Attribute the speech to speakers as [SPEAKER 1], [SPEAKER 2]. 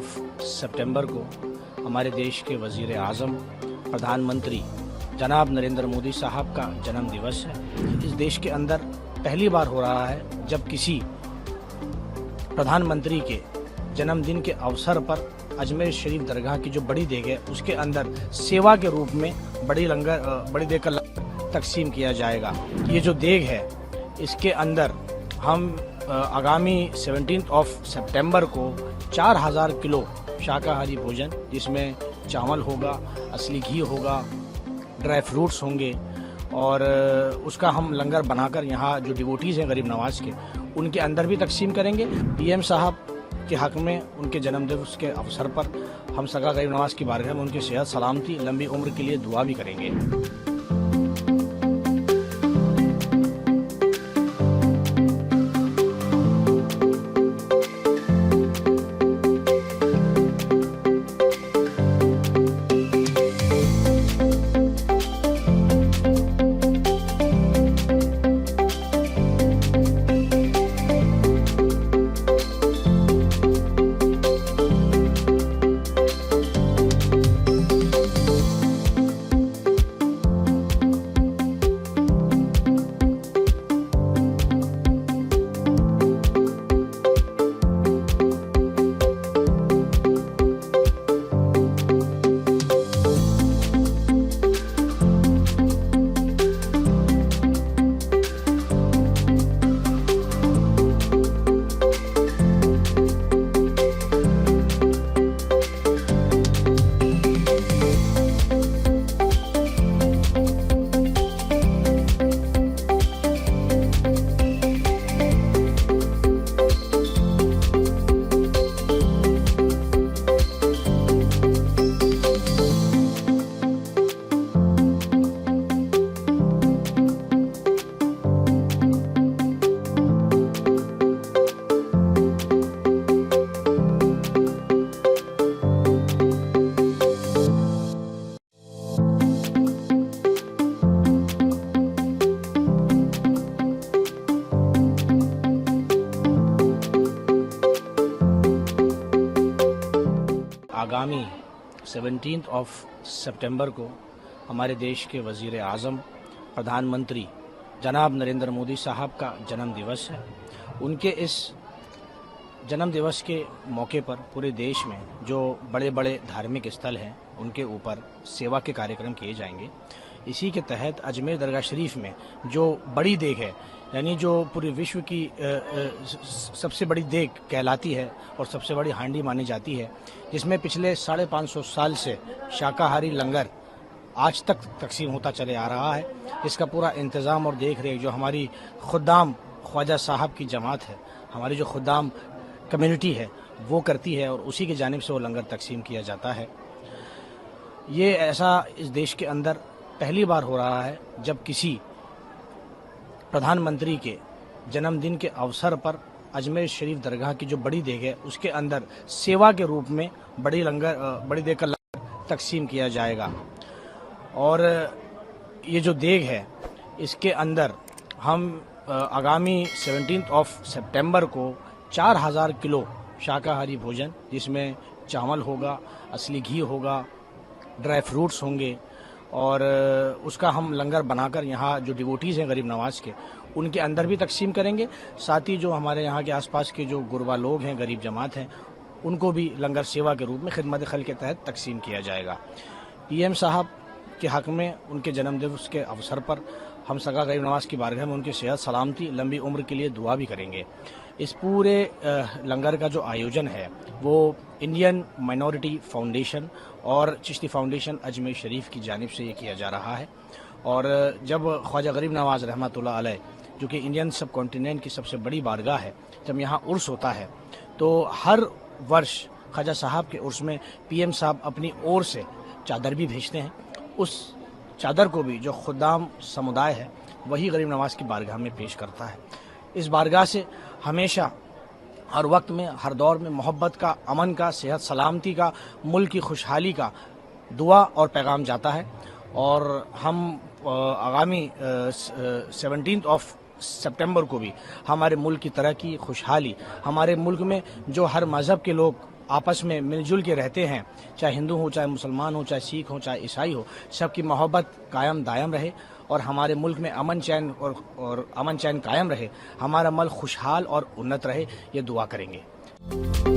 [SPEAKER 1] सितंबर को हमारे देश के वज़ीर आज़म प्रधानमंत्री जनाब नरेंद्र मोदी साहब का जन्म दिवस है। इस देश के अंदर पहली बार हो रहा है जब किसी प्रधानमंत्री के जन्मदिन के अवसर पर अजमेर शरीफ दरगाह की जो बड़ी देग है उसके अंदर सेवा के रूप में बड़ी देग का लंगर तकसीम किया जाएगा। ये जो देग है इसके अंदर हम आगामी 17 सितंबर को 4000 किलो शाकाहारी भोजन, जिसमें चावल होगा, असली घी होगा, ड्राई फ्रूट्स होंगे और उसका हम लंगर बनाकर यहाँ जो डिवोटीज़ हैं गरीब नवाज के उनके अंदर भी तकसीम करेंगे। पीएम साहब के हक़ में उनके जन्मदिवस के अवसर पर हम सगा गरीब नवाज की बारगाह में उनकी सेहत सलामती लंबी उम्र के लिए दुआ भी करेंगे। आगामी 17 सितंबर को हमारे देश के वज़ीर आज़म प्रधानमंत्री जनाब नरेंद्र मोदी साहब का जन्म दिवस है। उनके इस जन्म दिवस के मौके पर पूरे देश में जो बड़े बड़े धार्मिक स्थल हैं उनके ऊपर सेवा के कार्यक्रम किए जाएंगे। इसी के तहत अजमेर दरगाह शरीफ में जो बड़ी देग है, यानी जो पूरे विश्व की सबसे बड़ी देग कहलाती है और सबसे बड़ी हांडी मानी जाती है, जिसमें पिछले 550 साल से शाकाहारी लंगर आज तक तकसीम होता चले आ रहा है। इसका पूरा इंतज़ाम और देख रेख जो हमारी खुद्दाम ख्वाजा साहब की जमात है, हमारी जो खुद्दाम कम्युनिटी है वो करती है और उसी की जानिब से वो लंगर तकसीम किया जाता है। ये ऐसा इस देश के अंदर पहली बार हो रहा है जब किसी प्रधानमंत्री के जन्मदिन के अवसर पर अजमेर शरीफ दरगाह की जो बड़ी देग है उसके अंदर सेवा के रूप में बड़ी देग का लंगर तकसीम किया जाएगा। और ये जो देग है इसके अंदर हम आगामी 17 सितंबर को 4000 किलो शाकाहारी भोजन, जिसमें चावल होगा, असली घी होगा, ड्राई फ्रूट्स होंगे और उसका हम लंगर बनाकर यहाँ जो डिवोटीज़ हैं गरीब नवाज के उनके अंदर भी तकसीम करेंगे। साथ ही जो हमारे यहाँ के आसपास के जो गुरबा लोग हैं, गरीब जमात हैं, उनको भी लंगर सेवा के रूप में खिदमत खल के तहत तकसीम किया जाएगा। पीएम साहब के हक़ में उनके जन्मदिवस के अवसर पर हम सगा गरीब नवाज की बारगाह में उनकी सेहत सलामती लंबी उम्र के लिए दुआ भी करेंगे। इस पूरे लंगर का जो आयोजन है वो इंडियन माइनॉरिटी फाउंडेशन और चिश्ती फाउंडेशन अजमेर शरीफ की जानिब से ये किया जा रहा है। और जब ख्वाजा गरीब नवाज रहमतुल्लाह अलैह, जो कि इंडियन सब कॉन्टिनेंट की सबसे बड़ी बारगाह है, जब यहाँ उर्स होता है तो हर वर्ष ख्वाजा साहब के उर्स में पीएम साहब अपनी ओर से चादर भी भेजते हैं। उस चादर को भी जो खुद्दाम समुदाय है वही गरीब नवाज की बारगाह में पेश करता है। इस बारगाह से हमेशा हर वक्त में, हर दौर में मोहब्बत का, अमन का, सेहत सलामती का, मुल्क की खुशहाली का दुआ और पैगाम जाता है। और हम आगामी 17 सितंबर को भी हमारे मुल्क की तरक्की, खुशहाली, हमारे मुल्क में जो हर मज़हब के लोग आपस में मिलजुल के रहते हैं, चाहे हिंदू हो, चाहे मुसलमान हो, चाहे सिख हो, चाहे ईसाई हो, सबकी मोहब्बत कायम दायम रहे और हमारे मुल्क में अमन चैन और अमन चैन कायम रहे, हमारा मुल्क खुशहाल और उन्नत रहे, ये दुआ करेंगे।